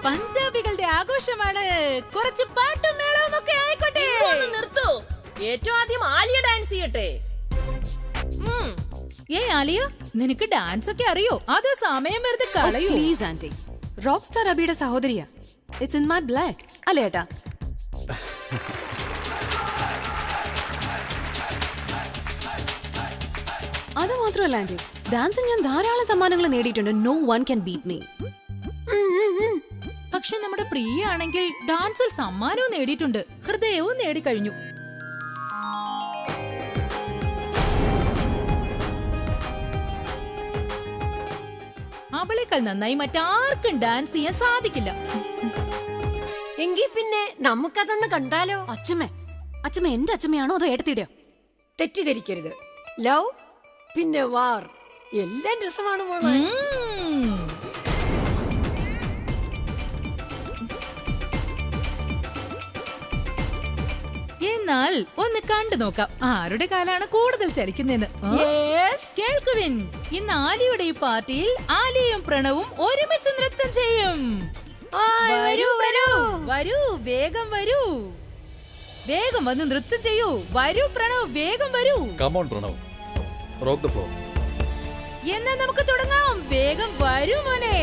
പഞ്ചാബികളുടെ ആഘോഷമാണ്. കുറച്ച് പാട്ടും മേളവും ഒക്കെ ആയിക്കോട്ടെ. നിർത്തൂ. ഏറ്റവും ആദ്യം ആലിയ ഡാൻസ് ചെയ്യട്ടെ. ആലിയ, നിനക്ക് ഡാൻസ് ഒക്കെ അറിയോ? അതോ സമയം വെറുതെ കളയൂ? പ്ലീസ് ആന്റി, റോക്ക് സ്റ്റാർ അബിയുടെ സഹോദരിയാ. ഇറ്റ്സ് ഇൻ മൈ ബ്ലഡ് അല്ലേ ഏട്ടാ? അത് മാത്രമല്ല ആന്റി, ഡാൻസിൽ ഞാൻ ധാരാളം സമ്മാനങ്ങൾ നേടിയിട്ടുണ്ട്. No one can beat me. പക്ഷെ നമ്മുടെ പ്രിയ ആണെങ്കിൽ ഡാൻസിൽ സമ്മാനവും നേടിയിട്ടുണ്ട്, ഹൃദയവും നേടിക്കഴിഞ്ഞു. അവളേക്കാൾ നന്നായി മറ്റാർക്കും ഡാൻസ് ചെയ്യാൻ സാധിക്കില്ല. എങ്കിൽ പിന്നെ നമുക്കതൊന്ന് കണ്ടാലോ? അച്ഛമ്മ എന്റെ അച്ഛമ്മയാണോ അതോ ഏട്ടത്തിയുടെയോ? തെറ്റിദ്ധരിക്കരുത്. ലവ് പിന്നെ വാർ എല്ലാം രസമാണ് മോളെ. എന്നാൽ ഒന്ന് കണ്ടു നോക്കാം ആരുടെ കാലാണ് കൂടുതൽ ചലിക്കുന്നതെന്ന്. കേൾക്കുവിൻ, ഇന്ന് ആലിയുടെ ഈ പാർട്ടിയിൽ ആലിയും പ്രണവും ഒരുമിച്ച് നൃത്തം ചെയ്യും. വരൂ, വേഗം വരൂ, വേഗം വന്ന് നൃത്തം ചെയ്യൂ. വരൂ പ്രണവ്, വേഗം വരൂ. എന്നാ നമുക്ക് തുടങ്ങാം. വേഗം വരൂ മോനെ.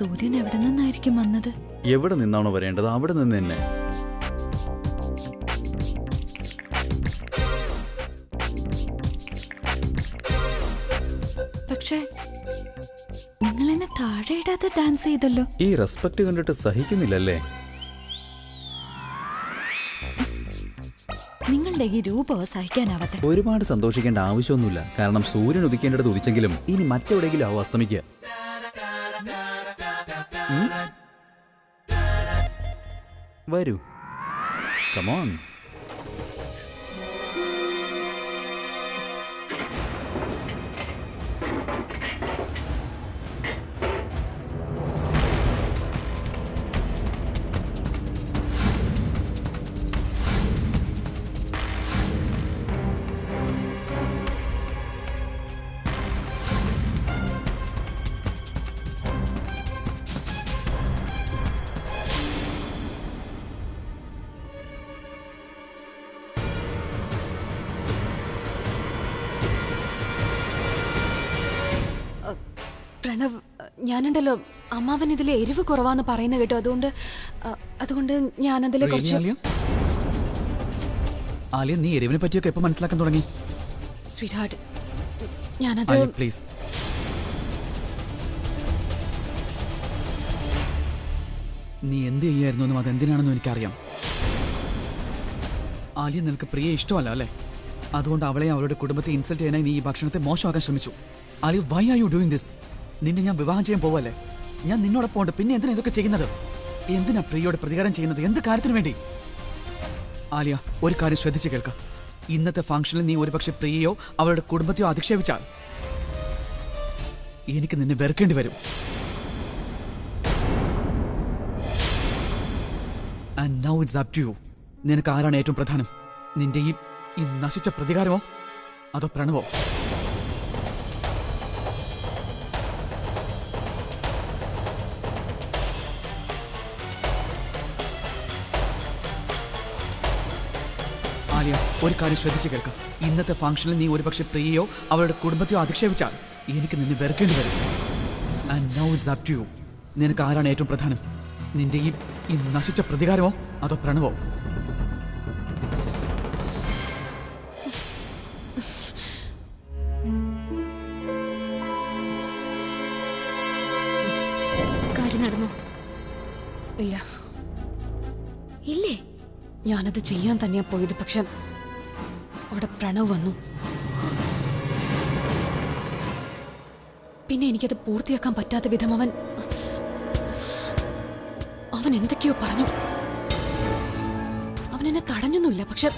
സൂര്യൻ എവിടെ നിന്നായിരിക്കും വന്നത്? എവിടെ നിന്നാണോ വരേണ്ടത് അവിടെ നിന്ന് തന്നെ. പക്ഷേ നിങ്ങൾ എന്നെ താഴെ ഇടാതെ ഡാൻസ് ചെയ്തല്ലോ. ഈ റെസ്പെക്ട് കണ്ടിട്ട് സഹിക്കുന്നില്ലല്ലേ? നിങ്ങളുടെ ഈ രൂപമോ സഹിക്കാനാവാത്ത. ഒരുപാട് സന്തോഷിക്കേണ്ട ആവശ്യമൊന്നുമില്ല. കാരണം സൂര്യൻ ഉദിക്കേണ്ടത് ഉദിച്ചെങ്കിലും ഇനി മറ്റെവിടെയെങ്കിലും ആവും അസ്തമിക്കുക. വരൂ, കമോൺ. പ്രണവ്, ഞാനുണ്ടല്ലോ അമ്മാവൻ ഇതിലെ എരിവ് കുറവാന്ന് പറയുന്ന കേട്ടോ. അതുകൊണ്ട് ഞാനതിലെ കുറച്ച്. ആലിയ, നീ എരിവിനെ പറ്റിയൊക്കെ എപ്പോ മനസ്സിലാക്കാൻ തുടങ്ങി? സ്വീറ്റ് ഹാർട്ട്, ഞാനത്. പ്ലീസ്. നീ എന്ത് ചെയ്യായിരുന്നു എന്നും അതെന്തിനാണെന്നും എനിക്കറിയാം. ആലിയ, നിനക്ക് പ്രിയ ഇഷ്ടമല്ല അല്ലേ? അതുകൊണ്ട് അവളെ അവളുടെ കുടുംബത്തെ ഇൻസൾട്ട് ചെയ്യാനായി നീ ഈ ഭക്ഷണത്തെ മോശമാക്കാൻ ശ്രമിച്ചു. Alia, why are you doing this? നിന്നെ ഞാൻ വിവാഹം ചെയ്യാൻ പോവല്ലേ? ഞാൻ നിന്നോടൊപ്പം ഉണ്ട്. പിന്നെ എന്തിനാ ഇതൊക്കെ ചെയ്യുന്നത്? എന്തിനാ പ്രിയയോട് പ്രതികാരം ചെയ്യുന്നത്? എന്ത് കാര്യത്തിന് വേണ്ടി? ആലിയ, ഒരു കാര്യം ശ്രദ്ധിച്ച് കേൾക്ക. ഇന്നത്തെ ഫംഗ്ഷനിൽ നീ ഒരുപക്ഷെ പ്രിയയോ അവളുടെ കുടുംബത്തെയോ അധിക്ഷേപിച്ചാൽ എനിക്ക് നിന്നെ വെറുക്കേണ്ടി വരും. And now it's up to you. നിനക്ക് ആരാണ് ഏറ്റവും പ്രധാനം? നിന്റെ ഈ നശിച്ച പ്രതികാരമോ അതോ പ്രണവോ? ആലിയ, ഒരു കാര്യം ശ്രദ്ധിച്ച് കേൾക്ക. ഇന്നത്തെ ഫംഗ്ഷനിൽ നീ ഒരുപക്ഷെ പ്രിയയോ അവളുടെ കുടുംബത്തെയോ അധിക്ഷേപിച്ചാൽ എനിക്ക് നിന്നെ വെറുക്കേണ്ടി വരും. And now it's up to you. നിനക്ക് ആരാണ് ഏറ്റവും പ്രധാനം? നിന്റെ ഈ നശിച്ച പ്രതികാരമോ അതോ പ്രണവോ? കാര്യം നടന്നോ? ഇല്ല, ഇല്ലേ? ഞാനത് ചെയ്യാൻ തന്നെയാ പോയത്. പക്ഷെ അവിടെ പ്രണവ് വന്നു. പിന്നെ എനിക്കത് പൂർത്തിയാക്കാൻ പറ്റാത്ത വിധം അവൻ എന്തൊക്കെയോ പറഞ്ഞു. അവൻ എന്നെ തടഞ്ഞൊന്നുമില്ല. പക്ഷെ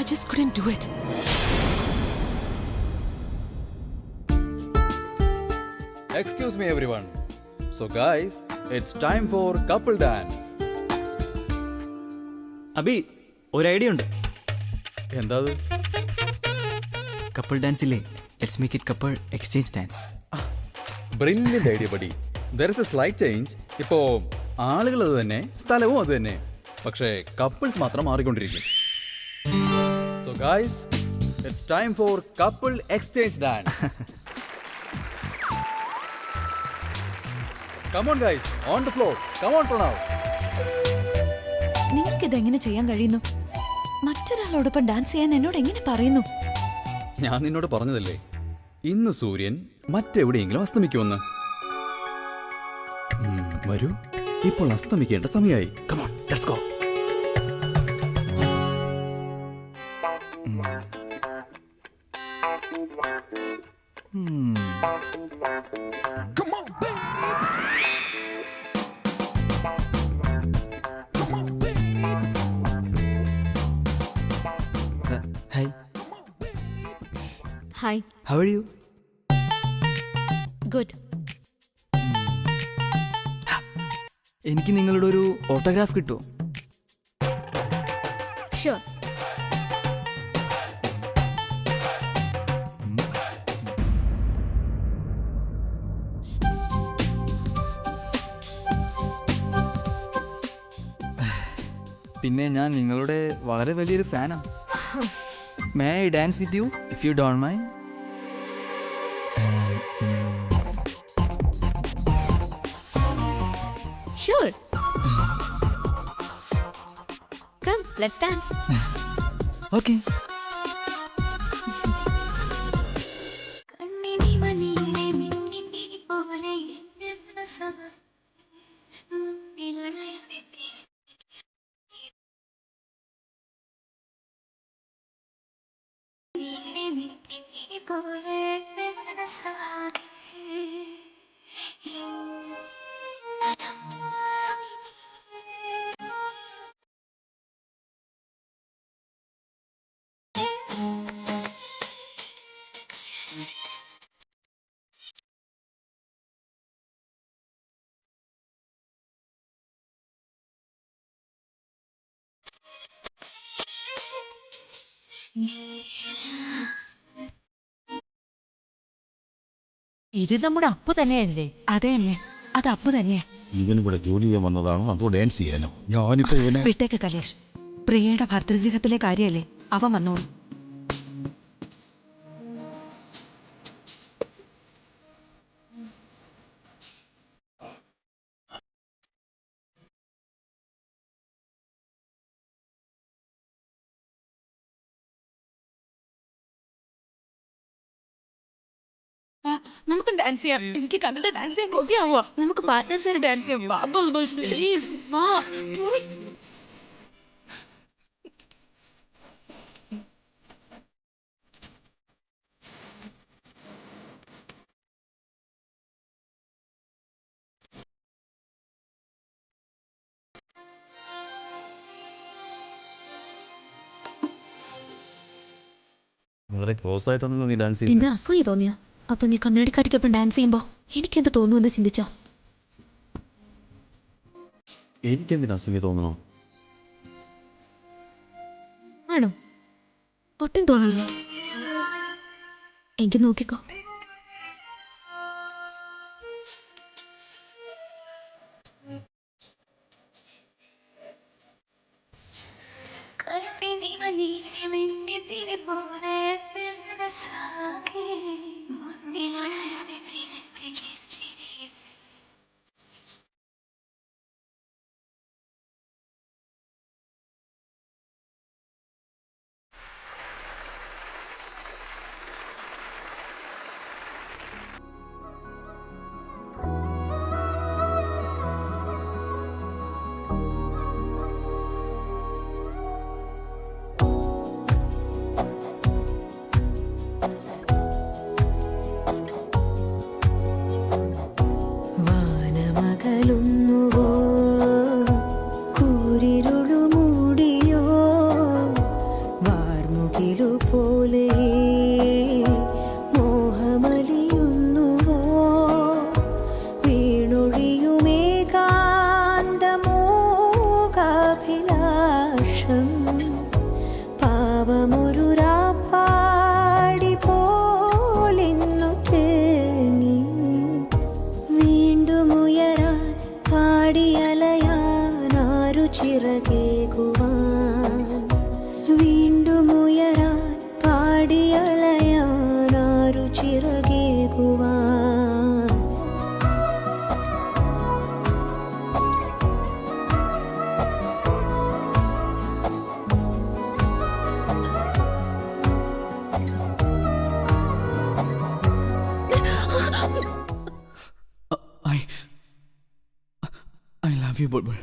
I just couldn't do it. Excuse me everyone. So guys, it's time for couple dance. Abi, ഒരു ഐഡിയ ഉണ്ട്. എന്താ അത്? കപ്പിൾ ഡാൻസ് ഇല്ലേ? Let's make it couple exchange dance. Brilliant idea buddy. There is a slight change. ഇപ്പോ ആളുകൾ അത് തന്നെ, സ്ഥലവും അത് തന്നെ, പക്ഷേ കപ്പിൾസ് മാത്രം മാറിക്കൊണ്ടിരിക്കും. So guys, it's time for couple exchange dance. Come on guys, on the floor. Come on Pranav. നിങ്ങൾക്കിത് എങ്ങനെ ചെയ്യാൻ കഴിയുന്നു? മറ്റൊരാളോടൊപ്പം ഡാൻസ് ചെയ്യാൻ എന്നോട് എങ്ങനെ പറയുന്നു? ഞാൻ നിന്നോട് പറഞ്ഞതല്ലേ, ഇന്ന് സൂര്യൻ മറ്റെവിടെയെങ്കിലും അസ്തമിക്കുമെന്ന്. വരൂ, ഇപ്പോൾ അസ്തമിക്കേണ്ട സമയമായി. Come on, let's go. Come on, babe. Come on, babe. Hi. Hi. How are you? Good. എനിക്ക് നിങ്ങളുടെ ഒരു ഓട്ടോഗ്രാഫ് കിട്ടുമോ? Sure. പിന്നെ ഞാൻ നിങ്ങളുടെ വളരെ വലിയൊരു ഫാനാണ്. May I dance with you if you don't mind? Sure. Come, let's dance. Okay. ഇത് നമ്മുടെ അപ്പു തന്നെയല്ലേ? അതെ അമ്മേ, അത് അപ്പു തന്നെയാ. ഇവനിവിടെ ജോലി ചെയ്യാൻ വന്നതാണോ അതോ ഡാൻസ് ചെയ്യാനോ? ഞാനിപ്പോ ഇവനെ വിട്ടേക്ക് കലേഷ്, പ്രിയയുടെ ഭർതൃഗൃഹത്തിലെ കാര്യമല്ലേ, അവൻ വന്നോളൂ. നമുക്ക് ഡാൻസ് ചെയ്യാം. എനിക്ക് കണ്ടിട്ട് ഡാൻസ് ചെയ്യാൻ കൊതിയാവോ? നമുക്ക് പാർട്ട്നേഴ്സായിട്ട് ഡാൻസ് ചെയ്യാം. പ്ലീസ് വാ. ക്ലോസ് ആയിട്ടൊന്നും നീ ഡാൻസ് എന്താ അസൂയ തോന്നിയ? അപ്പൊ നീ കണ്ണാടിക്കാരിക്കൊപ്പം ഡാൻസ് ചെയ്യുമ്പോ എനിക്കെന്ത് തോന്നുമെന്ന് ചിന്തിച്ചോ? എനിക്കെന്തിനാ അസൂയ തോന്നണോ? ആണോ? ഒട്ടും തോന്നുന്നു. എനിക്ക് നോക്കിക്കോ. I love you, Bulbul.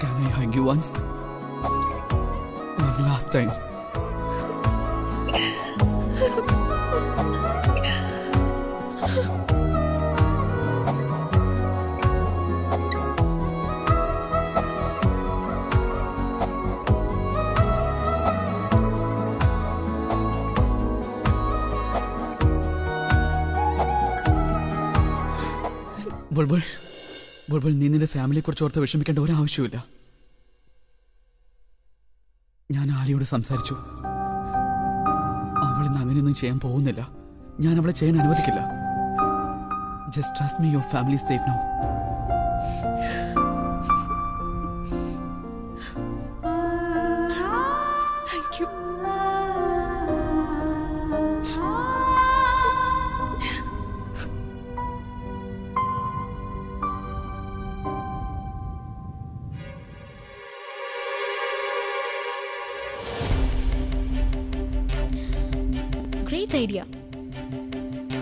Can I hug you once? One last time. Bulbul, Bulbul, നീ നിന്റെ ഫാമിലിയെ കുറിച്ച് ഓർത്ത് വിഷമിക്കേണ്ട ഒരാവശ്യമില്ല. ഞാൻ ആലിയോട് സംസാരിച്ചു. അവൾ ഇന്ന് അങ്ങനെയൊന്നും ചെയ്യാൻ പോകുന്നില്ല. ഞാൻ അവളെ ചെയ്യാൻ അനുവദിക്കില്ല. Just trust me, your family is safe now. Thank you. Great idea.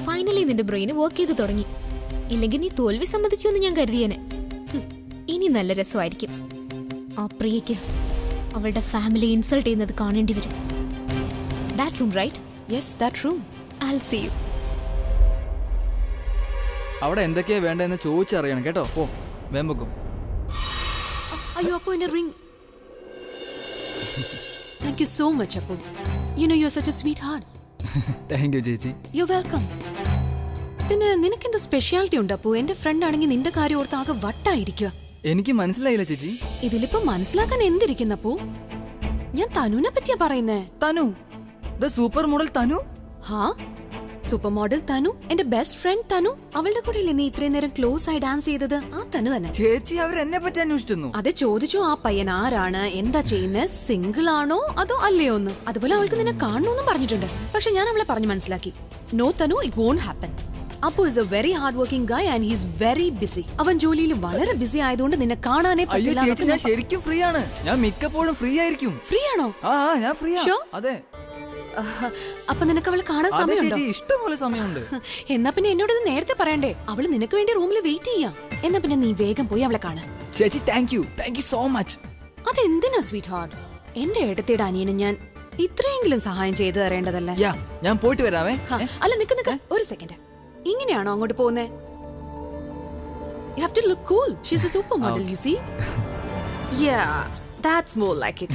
Finally നിന്റെ ബ്രെയിന് വർക്ക് ചെയ്ത് തുടങ്ങി. ഇല്ലെങ്കിൽ നീ തോൽവി സമ്മതിച്ചു എന്ന് ഞാൻ കരുതിയേനെ. ഇനി നല്ല രസമായിരിക്കും. ആ പ്രിയയ്ക്ക് അവളുടെ ഫാമിലി ഇൻസൾട്ട് ചെയ്യുന്നത് കാണേണ്ടി വരും. That room, right? Yes, that room. I'll see you. അവിടെ എന്തൊക്കെയാ വേണ്ടതെന്ന് ചോദിച്ചറിയണം കേട്ടോ. പോ, വേഗം വെക്കും. അയ്യോ, അപ്പു, എന്റെ ring. Thank you so much, Appu. You know, you're such a sweetheart. Thank you ചേച്ചി. You're welcome. പിന്നെ നിനക്കെന്തോ സ്പെഷ്യാലിറ്റി ഉണ്ട് അപ്പോ. എന്റെ ഫ്രണ്ട് ആണെങ്കിൽ നിന്റെ കാര്യം ഓർത്ത് ആകെ വട്ടായിരിക്കുക. എനിക്ക് മനസ്സിലായില്ല ചേച്ചി. ഇതിലിപ്പോ മനസ്സിലാക്കാൻ എന്തിരിക്കുന്നപ്പോ? ഞാൻ തനുവിനെ പറ്റിയാ പറയുന്നേ. തനു, ദ സൂപ്പർ മോഡൽ തനു? ഹാ, സൂപ്പർ മോഡൽ തനു, എന്റെ ബെസ്റ്റ് ഫ്രണ്ട് തനു. അവളുടെ കൂടെ നീ ഇത്രയും നേരം ക്ലോസ് ആയി ഡാൻസ് ചെയ്തത്? ആ തനു തന്നെ. ചേച്ചി അവർ എന്നെ പറ്റി അന്വേഷിച്ചു. അതെ, ചോദിച്ചു ആ പയ്യൻ ആരാണ്, എന്താ ചെയ്യുന്നത്, സിംഗിൾ ആണോ അതോ അല്ലയോന്ന്. അതുപോലെ അവൾക്ക് നിന്നെ കാണണമെന്നും പറഞ്ഞിട്ടുണ്ട്. പക്ഷെ ഞാൻ അവളെ പറഞ്ഞു മനസ്സിലാക്കി, no Tanu, it won't happen. Appu is a very hard working guy and he is very busy. അവൻ ജോലിയിൽ വളരെ ബിസി ആയതുകൊണ്ട് നിന്നെ കാണാനേ പറ്റില്ല. ഞാൻ ശരിക്കും ഫ്രീ ആണ്. ഞാൻ മിക്കപ്പോഴും ഫ്രീ ആയിരിക്കും. ഫ്രീ ആണോ? ആ, ഞാൻ ഫ്രീ ആണ്. അതെ. അപ്പൊ നിനക്ക് അവളെ കാണാൻ സമയമുണ്ടോ? ഇഷ്ടംപോലെ സമയമുണ്ട്. എന്നാ പിന്നെ എന്നോട് ഇത് നേരത്തെ പറയണ്ടേ? അവള് നിനക്ക് വേണ്ടി റൂമിൽ വെയിറ്റ് ചെയ്യാം. എന്നാ പിന്നെ നീ വേഗം പോയി അവളെ കാണാൻ. ചേച്ചി താങ്ക് യു സോ മച്ച്. അതെന്തിനാ സ്വീറ്റ് ഹാർട്ട്? എന്റെ ഏട്ടത്തിയുടെ അനിയന് ഞാൻ ഇത്രയെങ്കിലും സഹായം ചെയ്തു തരേണ്ടതല്ലേ? ഞാൻ പോയിട്ട് വരാമേ. അല്ല, നിക്ക് ഒരു സെക്കൻഡ്. ഇങ്ങനെയാണോ അങ്ങോട്ട് പോകുന്നേ? You have to look cool. She's a supermodel, you see? Yeah, that's more like it.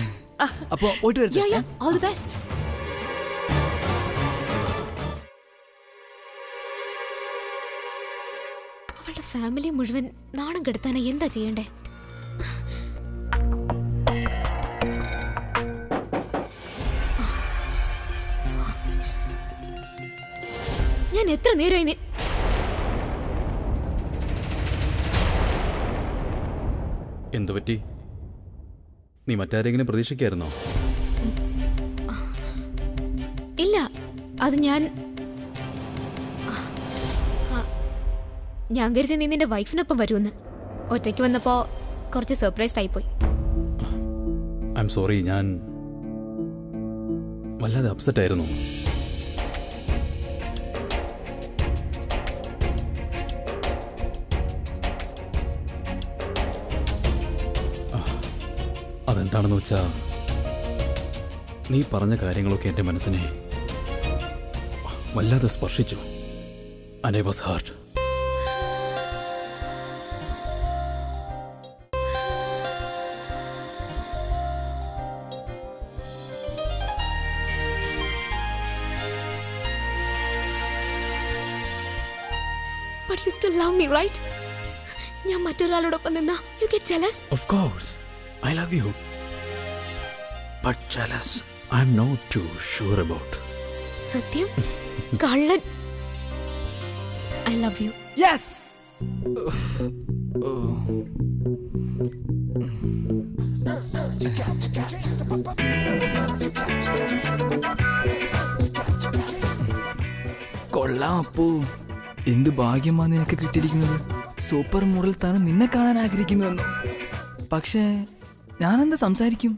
അപ്പോ പോയിട്ട് വരട്ടെ. Yeah, all the best. അവളുടെ ഫാമിലി മുഴുവൻ നാണം കെടുത്താനാ എന്താ ചെയ്യണ്ടേ? ഞാൻ എത്ര നേരമായി എന്തു പറ്റി? നീ മറ്റാരെങ്കിലും പ്രതീക്ഷിക്കായിരുന്നോ? ഇല്ല, അത് ഞാൻ കരുതി നീ നിന്റെ വൈഫിനൊപ്പം വരുമെന്ന്. ഒറ്റയ്ക്ക് വന്നപ്പോ കുറച്ച് സർപ്രൈസ്ഡ് ആയിപ്പോയി. ഐ എം സോറി, ഞാൻ വല്ലാതെ അപ്സെറ്റ് ആയിരുന്നു. അതെന്താണെന്ന് വെച്ചാ, നീ പറഞ്ഞ കാര്യങ്ങളൊക്കെ എന്റെ മനസ്സിനെ വല്ലാതെ സ്പർശിച്ചു. And I was hurt. But you still love me, right? ഞാൻ മറ്റൊരാളോടൊപ്പം നിന്നാ you get jealous? Of course, I love you. But jealous, I'm not too sure about. സത്യം? കള്ളൻ. I love you. Yes. കൊള്ളാം അപ്പു. എന്ത് ഭാഗ്യമാണ് നിനക്ക് കിട്ടിയിരിക്കുന്നത്. സൂപ്പർ മോഡൽ താൻ നിന്നെ കാണാൻ ആഗ്രഹിക്കുന്നുവെന്നോ? പക്ഷേ ഞാനെന്താ സംസാരിക്കും?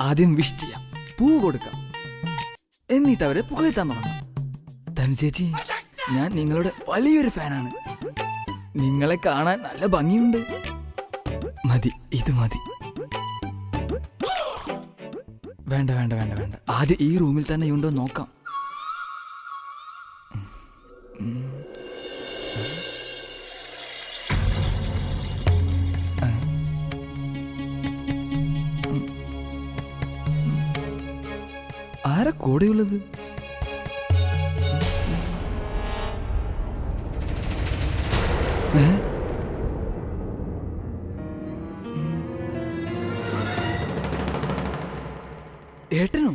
ആദ്യം വിഷ് ചെയ്യാം, പൂ കൊടുക്കാം, എന്നിട്ട് അവരെ പുകഴ്ത്താൻ തുടങ്ങാം. തനു ചേച്ചി, ഞാൻ നിങ്ങളുടെ വലിയൊരു ഫാനാണ്. നിങ്ങളെ കാണാൻ നല്ല ഭംഗിയുണ്ട്. മതി, ഇത് മതി. വേണ്ട വേണ്ട വേണ്ട വേണ്ട, ആദ്യം ഈ റൂമിൽ തന്നെ ഉണ്ടോ നോക്കാം. ആരാ കൂടെയുള്ളത്? ഏട്ടനോ?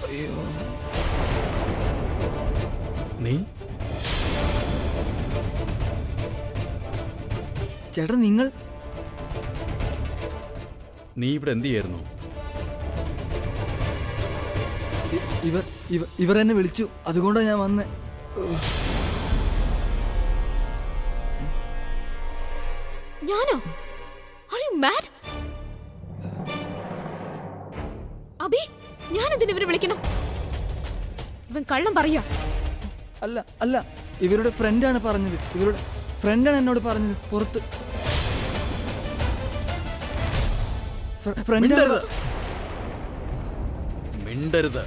അയ്യോ, നീ ചേട്ടാ, നിങ്ങൾ ഇവിടെ എന്ത് ചെയ്യായിരുന്നു? ഇവർ എന്നെ വിളിച്ചു, അതുകൊണ്ടാണ് ഞാൻ വന്നേ. ഞാനോ? Are you mad? അബി, ഞാനെന്തിനാ ഇവരെ വിളിക്കണം? ഇവൻ കള്ളം പറയാ. അല്ല അല്ല, ഇവരുടെ ഫ്രണ്ടാണ് പറഞ്ഞത്. ഇവരുടെ ഫ്രണ്ടാണ് എന്നോട് പറഞ്ഞത്. പുറത്ത് മിണ്ടരുത്.